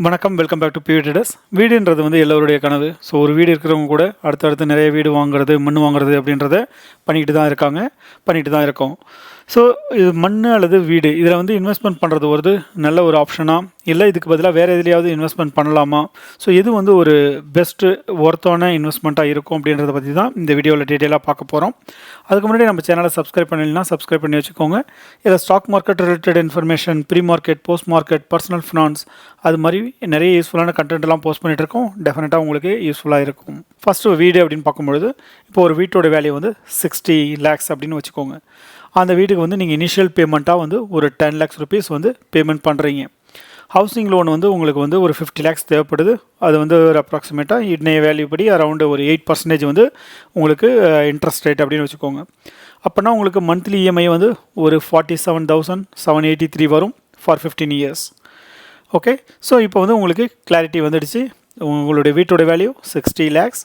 வணக்கம், welcome back to PV traders. வீடுன்றது வந்து எல்லோருடைய கனவு. ஸோ ஒரு வீடு இருக்கிறவங்க கூட அடுத்தடுத்து நிறைய வீடு வாங்குறது, மண் வாங்குறது அப்படின்றத பண்ணிட்டு தான் இருக்கோம். ஸோ இது மண் அல்லது வீடு இதில் வந்து இன்வெஸ்ட்மெண்ட் பண்ணுறது ஒரு நல்ல ஒரு ஆப்ஷனாக, இல்லை இதுக்கு பதிலாக வேறு எதுலையாவது இன்வெஸ்ட்மெண்ட் பண்ணலாமா, ஸோ எது வந்து ஒரு பெஸ்ட்டு ஒர்த்தான இன்வெஸ்ட்மெண்ட்டாக இருக்கும் அப்படின்றத பற்றி தான் இந்த வீடியோவில் டீட்டெயிலாக பார்க்க போகிறோம். அதுக்கு முன்னாடி நம்ம சேனலை சப்ஸ்கிரைப் பண்ணலைன்னா சப்ஸ்கிரைப் பண்ணி வச்சுக்கோங்க. இதில் stock market related information, pre market, post market, personal finance, அது மாதிரி நிறைய யூஸ்ஃபுல்லான கண்டென்ட்லாம் போஸ்ட் பண்ணிட்டு இருக்கோம். டெஃபினட்டாக உங்களுக்கு யூஸ்ஃபுல்லாக இருக்கும். ஃபஸ்ட்டு வீடு அப்படின்னு பார்க்கும்பொழுது, இப்போ ஒரு வீட்டோட வேல்யூ வந்து 60 lakhs அப்படின்னு வச்சுக்கோங்க. அந்த வீட்டுக்கு வந்து நீங்கள் இனிஷியல் பேமெண்ட்டாக வந்து ஒரு 10 lakhs rupees வந்து பேமெண்ட் பண்ணுறீங்க. ஹவுசிங் லோன் வந்து உங்களுக்கு வந்து ஒரு 50 lakhs தேவைப்படுது. அது வந்து ஒரு அப்ராக்சிமேட்டாக இன்னைய வேல்யூ படி அரௌண்டு ஒரு 8% வந்து உங்களுக்கு இன்ட்ரெஸ்ட் ரேட் அப்படின்னு வச்சுக்கோங்க. அப்போனா உங்களுக்கு மந்த்லி இஎம்ஐ வந்து ஒரு 47,783 வரும் ஃபார் 15 years. ஓகே, ஸோ இப்போ வந்து உங்களுக்கு கிளாரிட்டி வந்துடுச்சு. உங்களுடைய வீட்டோட வேல்யூ 60 lakhs.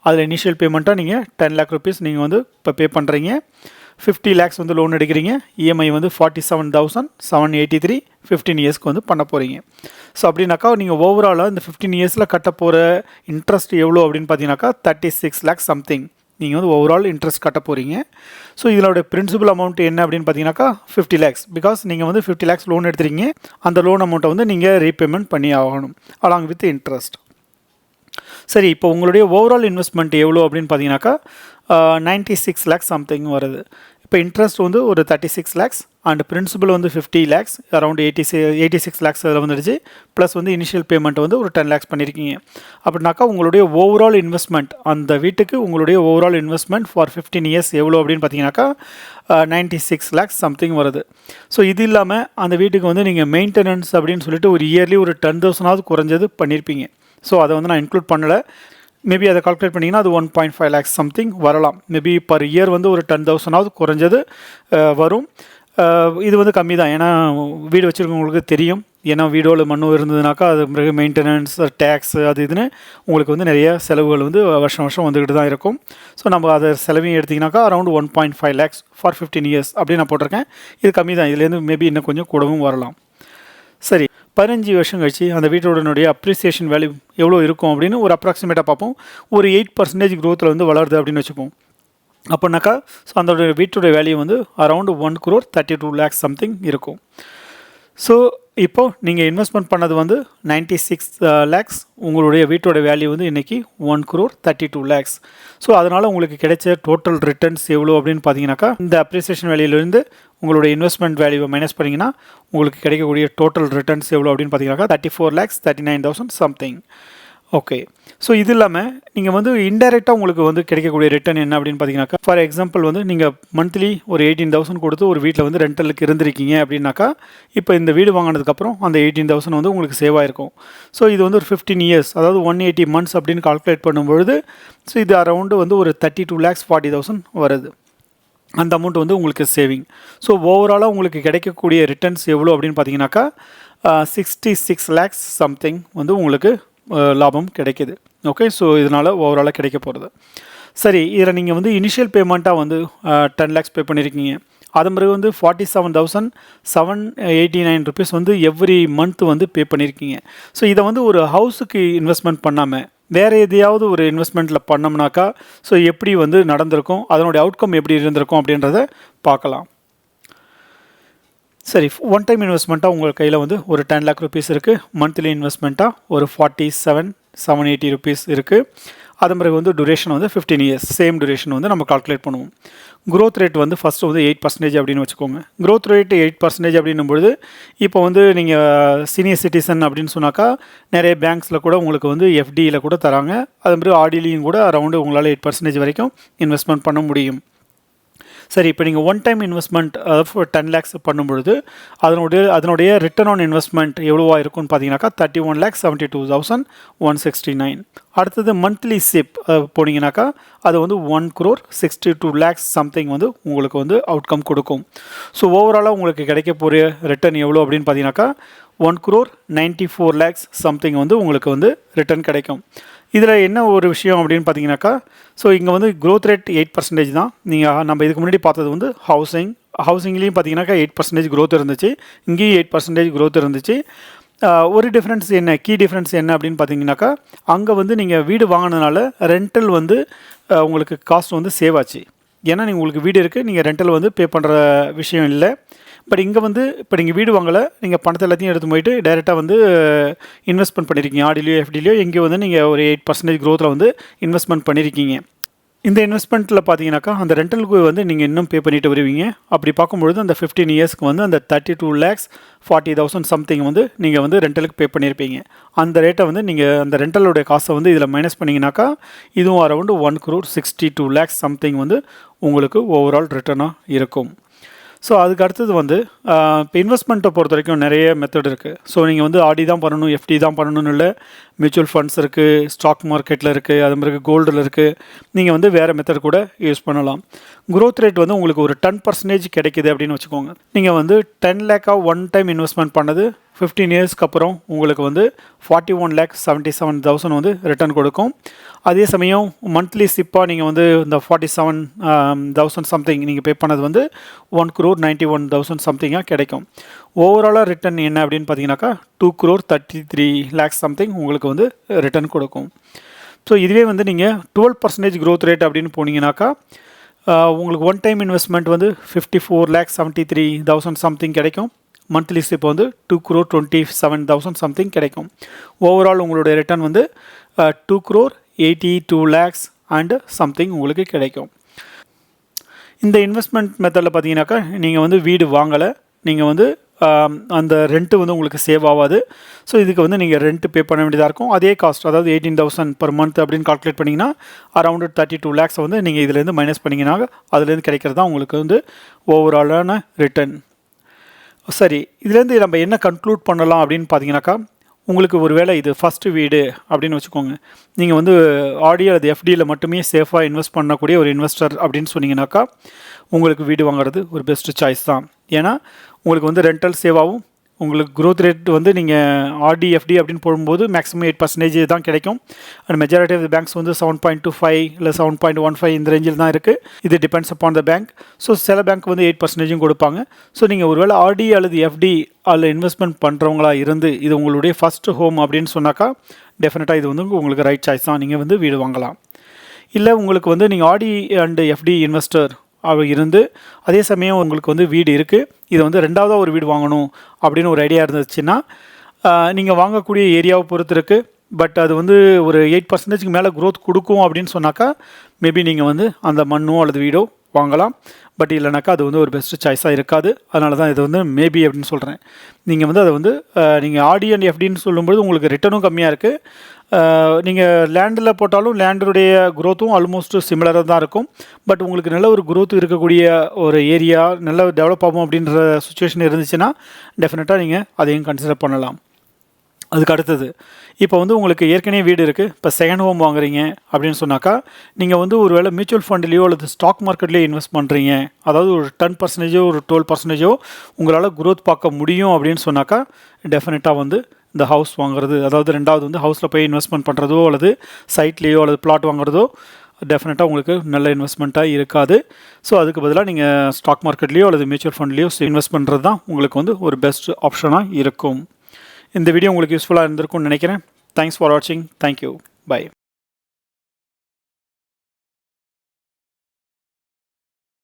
அதில் இனிஷியல் பேமெண்ட்டாக நீங்கள் 10 lakh rupees நீங்கள் வந்து இப்போ பே பண்ணுறீங்க. 50 lakhs வந்து லோன் எடுக்கிறீங்க. இஎம்ஐ வந்து 47,783 15 yearsக்கு வந்து பண்ண போகிறீங்க. ஸோ அப்படின்னாக்கா நீங்கள் ஓவராலாக இந்த 15 yearsல கட்ட போகிற இன்ட்ரெஸ்ட் எவ்வளோ அப்படின்னு பார்த்தீங்கன்னாக்கா 36 lakhs சம்திங் நீங்கள் வந்து ஓவரால் இன்ட்ரெஸ்ட் கட்ட போகிறீங்க. ஸோ இதோட பிரின்சிபல் அமௌண்ட் என்ன அப்படின்னு பார்த்தீங்கன்னாக்கா 50 lakhs. பிகாஸ் நீங்கள் வந்து 50 lakhs லோன் எடுத்துறீங்க. அந்த லோன் அமௌண்ட்டை வந்து நீங்கள் ரீபேமெண்ட் பண்ணி ஆகணும் அலாங் வித் இன்ட்ரெஸ்ட். சரி, இப்போ உங்களுடைய ஓவரால் இன்வெஸ்ட்மெண்ட் எவ்வளோ அப்படின்னு பார்த்தீங்கன்னாக்கா 96 lakhs சம்திங் வருது. இப்போ இன்ட்ரெஸ்ட் வந்து ஒரு 36 lakhs அண்ட் பிரின்சிபல் வந்து 50 lakhs, அரௌண்ட் 86 lakhs அதில் வந்துடுச்சு. ப்ளஸ் வந்து இனிஷியல் பேமெண்ட் வந்து ஒரு 10 lakhs பண்ணியிருக்கீங்க. அப்படின்னாக்கா உங்களுடைய ஓவரால் இன்வெஸ்ட்மெண்ட், அந்த வீட்டுக்கு உங்களுடைய ஓவரால் இன்வெஸ்ட்மெண்ட் ஃபார் 15 years எவ்வளோ அப்படின்னு பார்த்தீங்கன்னாக்கா 96 lakhs சம்திங் வருது. ஸோ இது இல்லாமல் அந்த வீட்டுக்கு வந்து நீங்கள் மெயின்டெனன்ஸ் அப்படின்னு சொல்லிட்டு ஒரு இயர்லி ஒரு 10,000 குறைஞ்சது பண்ணியிருப்பீங்க. ஸோ அதை வந்து நான் இன்க்ளூட் பண்ணலை. மேபி அதை கால்குலேட் பண்ணிங்கன்னா அது 1.5 lakhs சம்திங் வரலாம். மேபி பர் இயர் வந்து ஒரு 10,000 குறைஞ்சது வரும். இது வந்து கம்மி தான், ஏன்னா வீடு வச்சுருக்கவங்களுக்கு தெரியும். ஏன்னா வீடோவில் மண்ணு இருந்ததுனாக்கா அது பிறகு மெயின்டெனன்ஸ், டேக்ஸ், அது இதுன்னு உங்களுக்கு வந்து நிறைய செலவுகள் வந்து வருஷம் வந்துக்கிட்டு தான் இருக்கும். ஸோ நம்ம அதை செலவையும் எடுத்திங்கனாக்கா அரௌண்ட் 1.5 lakhs ஃபார் 15 years அப்படின்னு நான் போட்டிருக்கேன். இது கம்மி தான். இதுலேருந்து மேபி இன்னும் கொஞ்சம் கூடவும் வரலாம். சரி, 15 வருஷம் கழிச்சு அந்த வீட்டோடனுடைய அப்ரிசியேஷன் வேல்யூ எவ்வளோ இருக்கும் அப்படின்னு ஒரு அப்ராக்சிமேட்டாக பார்ப்போம். ஒரு 8% க்ரோத்தில் வந்து வளருது அப்படின்னு வச்சுப்போம். அப்படின்னாக்கா ஸோ அந்த வீட்டோட வேல்யூ வந்து அரௌண்ட் 1,32 lakhs சம்திங் இருக்கும். ஸோ இப்போது நீங்கள் இன்வெஸ்ட்மெண்ட் பண்ணது வந்து 96 lakhs. உங்களுடைய வீட்டோட வேல்யூ வந்து இன்றைக்கி 1,32 lakhs. ஸோ அதனால் உங்களுக்கு கிடைச்ச டோட்டல் ரிட்டர்ன்ஸ் எவ்வளோ அப்படின்னு பார்த்தீங்கன்னாக்கா இந்த அப்ரிசியேஷன் வேல்யூலேருந்து உங்களுடைய இன்வெஸ்ட்மெண்ட் வேல்யூவை மைனஸ் பண்ணிங்கன்னா உங்களுக்கு கிடைக்கக்கூடிய டோட்டல் ரிட்டர்ன்ஸ் எவ்வளோ அப்படின்னு பார்த்தீங்கன்னாக்கா 34,39,000 சம்திங். ஓகே, ஸோ இது இல்லாமல் நீங்கள் வந்து இன்டெரக்டாக உங்களுக்கு வந்து கிடைக்கக்கூடிய ரிட்டர்ன் என்ன அப்படின்னு பார்த்தீங்கன்னாக்கா, ஃபார் எக்ஸாம்பிள் வந்து நீங்கள் மந்த்லி ஒரு 18,000 கொடுத்து ஒரு வீட்டில் வந்து ரெண்டலுக்கு இருந்திருக்கீங்க அப்படின்னாக்கா, இப்போ இந்த வீடு வாங்கினதுக்கப்புறம் அந்த 18,000 வந்து உங்களுக்கு சேவ் ஆகிருக்கும். ஸோ இது வந்து ஒரு 15 years, அதாவது 180 months அப்படின்னு கால்குலேட் பண்ணும்பொழுது ஸோ இது அரௌண்டு வந்து ஒரு 32,40,000 வருது. அந்த அமௌண்ட் வந்து உங்களுக்கு சேவிங். ஸோ ஓவராலாக உங்களுக்கு கிடைக்கக்கூடிய ரிட்டர்ன்ஸ் எவ்வளோ அப்படின்னு பார்த்தீங்கன்னாக்கா 66 lakhs சம்திங் வந்து உங்களுக்கு லாபம் கிடைக்கிது. ஓகே, ஸோ இதனால் ஓவராலாக கிடைக்க போகிறது. சரி, இதில் நீங்கள் வந்து இனிஷியல் பேமெண்ட்டாக வந்து 10 lakhs பே பண்ணியிருக்கீங்க. அதன் பிறகு வந்து 47,789 rupees வந்து எவ்ரி மந்த் வந்து பே பண்ணியிருக்கீங்க. ஸோ இதை வந்து ஒரு ஹவுஸுக்கு இன்வெஸ்ட்மெண்ட் பண்ணாமல் வேறு எதையாவது ஒரு இன்வெஸ்ட்மெண்ட்டில் பண்ணோம்னாக்கா ஸோ எப்படி வந்து நடந்திருக்கும், அதனுடைய அவுட்கம் எப்படி இருந்திருக்கும் அப்படின்றத பார்க்கலாம். சரி, ஒன் டைம் இன்வெஸ்ட்மெண்ட்டாக உங்கள் கையில் வந்து ஒரு 10 lakh rupees இருக்குது. மந்த்லி இன்வெஸ்ட்மெண்ட்டாக ஒரு 47,780 rupees இருக்குது. அதன் பிறகு வந்து duration வந்து 15 years, சேம் duration வந்து நம்ம கால்குலேட் பண்ணுவோம். growth rate வந்து ஃபஸ்ட்டு வந்து 8% அப்படின்னு வச்சுக்கோங்க. growth rate 8% அப்படின்னும்பொழுது இப்போ வந்து நீங்கள் சீனியர் சிட்டிசன் அப்படின்னு சொன்னாக்கா நிறைய பேங்க்ஸில் கூட உங்களுக்கு வந்து எஃப்டியில் கூட தராங்க. அதே மாதிரி ஆர்டிலையும் கூட அரௌண்டு உங்களால் 8% வரைக்கும் இன்வெஸ்ட்மெண்ட் பண்ண முடியும். சரி, இப்போ நீங்கள் ஒன் டைம் இன்வெஸ்ட்மெண்ட் அதாவது 10 lakhs பண்ணும்பொழுது அதனுடைய ரிட்டர்ன் ஆன் இன்வெஸ்ட்மெண்ட் எவ்வளோவா இருக்கும்னு பார்த்தீங்கன்னாக்கா 31,72,169. அடுத்தது மந்த்லி சிப் போனீங்கன்னாக்கா அது வந்து 1,62 lakhs சம்திங் வந்து உங்களுக்கு வந்து அவுட்கம் கொடுக்கும். ஸோ ஓவராலாக உங்களுக்கு கிடைக்க போகிற ரிட்டர்ன் எவ்வளோ அப்படின்னு பார்த்தீங்கன்னாக்கா 1,94 lakhs சம்திங் வந்து உங்களுக்கு வந்து ரிட்டர்ன் கிடைக்கும். இதில் என்ன ஒரு விஷயம் அப்படின்னு பார்த்தீங்கன்னாக்கா ஸோ இங்கே வந்து க்ரோத் ரேட் 8% தான். நீங்கள் நம்ம இதுக்கு முன்னாடி பார்த்தது வந்து ஹவுசிங்லேயும் பார்த்தீங்கன்னாக்கா 8% க்ரோத் இருந்துச்சு. இங்கேயும் 8% க்ரோத் இருந்துச்சு. ஒரு டிஃப்ரென்ஸ் என்ன, கீ டிஃப்ரென்ஸ் என்ன அப்படின்னு பார்த்தீங்கன்னாக்கா, அங்கே வந்து நீங்கள் வீடு வாங்கினதுனால ரெண்டல் வந்து உங்களுக்கு காஸ்ட் வந்து சேவ் ஆச்சு. ஏன்னா நீங்கள் உங்களுக்கு வீடு இருக்குது, நீங்கள் ரெண்டல் வந்து பே பண்ணுற விஷயம் இல்லை. பட் இங்கே வந்து இப்போ நீங்கள் வீடு வாங்கலை, நீங்கள் பணத்தை எல்லாத்தையும் எடுத்து போயிட்டு டைரெக்டாக வந்து இன்வெஸ்ட்மெண்ட் பண்ணியிருக்கீங்க. ஆடிலையோ எஃப்டிலையோ எங்கேயோ வந்து நீங்கள் ஒரு 8% க்ரோத்தில் வந்து இன்வெஸ்ட்மெண்ட் பண்ணியிருக்கீங்க. இந்த இன்வெஸ்ட்மெண்ட்டில் பார்த்தீங்கன்னாக்கா அந்த ரெண்டலுக்கு வந்து நீங்கள் இன்னும் பே பண்ணிட்டு வருவீங்க. அப்படி பார்க்கும்பொழுது அந்த 15 இயர்ஸ்க்கு வந்து அந்த 32,40,000 சம்திங் வந்து நீங்கள் வந்து ரெண்டலுக்கு பே பண்ணியிருப்பீங்க. அந்த ரேட்டை வந்து நீங்கள் அந்த ரெண்டலுடைய காசை வந்து இதில் மைனஸ் பண்ணிங்கனாக்கா இதுவும் அரௌண்டு 1,62,00,000 சம்திங் வந்து உங்களுக்கு ஓவரால் ரிட்டர்னாக இருக்கும். ஸோ அதுக்கு அடுத்தது வந்து இப்போ இன்வெஸ்ட்மெண்ட்டை பொறுத்த வரைக்கும் நிறைய மெத்தட் இருக்குது. ஸோ நீங்கள் வந்து ஆர்டி தான் பண்ணணும், எஃப்டி தான் பண்ணணும்னு இல்லை. மியூச்சுவல் ஃபண்ட்ஸ் இருக்குது, ஸ்டாக் மார்க்கெட்டில் இருக்குது, அது மாதிரி கோல்டில் இருக்குது. நீங்கள் வந்து வேறு மெத்தட் கூட யூஸ் பண்ணலாம். க்ரோத் ரேட் வந்து உங்களுக்கு ஒரு 10% கிடைக்குது அப்படின்னு வச்சுக்கோங்க. நீங்கள் வந்து 10 லேக்காக ஒன் டைம் இன்வெஸ்ட்மெண்ட் பண்ணது 15 இயர்ஸ்க்கு அப்புறம் உங்களுக்கு வந்து 41,77,000 வந்து ரிட்டர்ன் கொடுக்கும். அதே சமயம் மந்த்லி சிப்பாக நீங்கள் வந்து இந்த 47,000 சம்திங் நீங்கள் பே பண்ணது வந்து 1,91,000 சம்திங்காக கிடைக்கும். ஓவராலாக ரிட்டர்ன் என்ன அப்படின்னு பார்த்தீங்கன்னாக்கா 2,33,00,000 சம்திங் உங்களுக்கு வந்து ரிட்டர்ன் கொடுக்கும். ஸோ இதுவே வந்து நீங்கள் 12% க்ரோத் ரேட் அப்படின்னு போனீங்கன்னாக்கா உங்களுக்கு ஒன் டைம் இன்வெஸ்ட்மெண்ட் வந்து 54,73,000 சம்திங் கிடைக்கும். மந்த்லி ஸ்லிப் வந்து 2,27,000 சம்திங் கிடைக்கும். ஓவரால் உங்களுடைய ரிட்டர்ன் வந்து 2,82,00,000 அண்டு சம்திங் உங்களுக்கு கிடைக்கும். இந்த இன்வெஸ்ட்மெண்ட் மெத்தடில் பார்த்தீங்கன்னாக்கா நீங்கள் வந்து வீடு வாங்கலை, நீங்கள் வந்து அந்த ரெண்ட்டு வந்து உங்களுக்கு சேவ் ஆகாது. ஸோ இதுக்கு வந்து நீங்கள் ரெண்ட்டு பே பண்ண வேண்டியதாக இருக்கும். அதே காஸ்ட், அதாவது 18,000 per month அப்படின்னு கால்குலேட் பண்ணிங்கன்னா அரௌண்டு 32 lakhs வந்து நீங்கள் இதிலேருந்து மைனஸ் பண்ணிங்கன்னா அதுலேருந்து கிடைக்கிறது தான் உங்களுக்கு வந்து ஓவராலான ரிட்டர்ன். சரி, இதுலேருந்து நம்ம என்ன கன்க்ளூட் பண்ணலாம் அப்படின்னு பார்த்தீங்கன்னாக்கா, உங்களுக்கு ஒரு வேளை இது ஃபஸ்ட்டு வீடு அப்படின்னு வச்சுக்கோங்க. நீங்கள் வந்து ஆடி அல்லது எஃப்டியில் மட்டுமே சேஃபாக இன்வெஸ்ட் பண்ணக்கூடிய ஒரு இன்வெஸ்டர் அப்படின்னு சொன்னீங்கன்னாக்கா உங்களுக்கு வீடு வாங்குறது ஒரு பெஸ்ட்டு சாய்ஸ் தான். ஏன்னா உங்களுக்கு வந்து ரெண்டல் சேவாகவும் உங்களுக்கு க்ரோத் ரேட் வந்து நீங்கள் ஆர்டி எஃப்டி அப்படின்னு போடும்போது மேக்ஸிமம் 8% தான் கிடைக்கும். And majority of the banks வந்து 7.25 இல்லை 7.15 இந்த ரேஞ்சில் தான் இருக்குது. இது depends upon the bank. So சில பேங்க் வந்து 8% கொடுப்பாங்க. ஸோ நீங்கள் ஒருவேளை ஆர்டி அல்லது எஃப்டி அதில் இன்வெஸ்ட்மெண்ட் பண்ணுறவங்களா இருந்து இது உங்களுடைய ஃபஸ்ட்டு ஹோம் அப்படின்னு சொன்னாக்கா டெஃபினட்டாக இது வந்து உங்களுக்கு ரைட் சாய்ஸ் தான். நீங்கள் வந்து வீடு வாங்கலாம். இல்லை உங்களுக்கு வந்து நீங்கள் ஆர்டி அண்டு எஃப்டி இன்வெஸ்டர் இருந்து அதே சமயம் உங்களுக்கு வந்து வீடு இருக்குது, இது வந்து ரெண்டாவதாக ஒரு வீடு வாங்கணும் அப்படின்னு ஒரு ஐடியா இருந்துச்சுன்னா நீங்கள் வாங்கக்கூடிய ஏரியாவை பொறுத்து இருக்குது. பட் அது வந்து ஒரு 8% மேலே க்ரோத் கொடுக்கும் அப்படின்னு சொன்னாக்கா மேபி நீங்கள் வந்து அந்த மண்ணோ அல்லது வீடோ வாங்கலாம். பட் இல்லைனாக்கா அது வந்து ஒரு பெஸ்ட்டு சாய்ஸாக இருக்காது. அதனால தான் இது வந்து மேபி அப்படின்னு சொல்கிறேன். நீங்கள் வந்து அதை வந்து நீங்கள் ஆர்டி அண்ட் எஃப்டின்னு சொல்லும்போது உங்களுக்கு ரிட்டர்னும் கம்மியாக இருக்குது. நீங்கள் லேண்டில் போட்டாலும் லேண்டுடைய க்ரோத்தும் ஆல்மோஸ்ட் சிமிலராக தான் இருக்கும். பட் உங்களுக்கு நல்ல ஒரு க்ரோத் இருக்கக்கூடிய ஒரு ஏரியா நல்ல டெவலப் ஆகும் அப்படின்ற சுச்சுவேஷன் இருந்துச்சுன்னா டெஃபினட்டாக நீங்கள் அதையும் கன்சிடர் பண்ணலாம். அதுக்கு அடுத்தது இப்போ வந்து உங்களுக்கு ஏற்கனவே வீடு இருக்குது, இப்போ செகண்ட் ஹோம் வாங்குறீங்க அப்படின்னு சொன்னாக்கா நீங்கள் வந்து ஒரு வேளை மியூச்சுவல் ஃபண்ட்லேயோ அல்லது ஸ்டாக் மார்க்கெட்லேயோ இன்வெஸ்ட் பண்ணுறீங்க, அதாவது ஒரு 10% ஒரு 12% உங்களால் க்ரோத் பார்க்க முடியும் அப்படின்னு சொன்னாக்கா டெஃபினட்டாக வந்து இந்த ஹவுஸ் வாங்குறது, அதாவது ரெண்டாவது வந்து ஹவுஸில் போய் இன்வெஸ்ட்மெண்ட் பண்ணுறதோ அல்லது சைட்லேயோ அல்லது பிளாட் வாங்குறதோ டெஃபினட்டாக உங்களுக்கு நல்ல இன்வெஸ்ட்மெண்ட்டாக இருக்காது. ஸோ அதுக்கு பதிலாக நீங்கள் ஸ்டாக் மார்க்கெட்லேயோ அல்லது மியூச்சுவல் ஃபண்ட்லேயோ இன்வெஸ்ட் பண்ணுறது தான் உங்களுக்கு வந்து ஒரு பெஸ்ட் ஆப்ஷனாக இருக்கும். இந்த வீடியோ உங்களுக்கு யூஸ்ஃபுல்லாக இருந்திருக்கும்னு நினைக்கிறேன். தேங்க்ஸ் ஃபார் வாட்சிங். தேங்க்யூ. பை.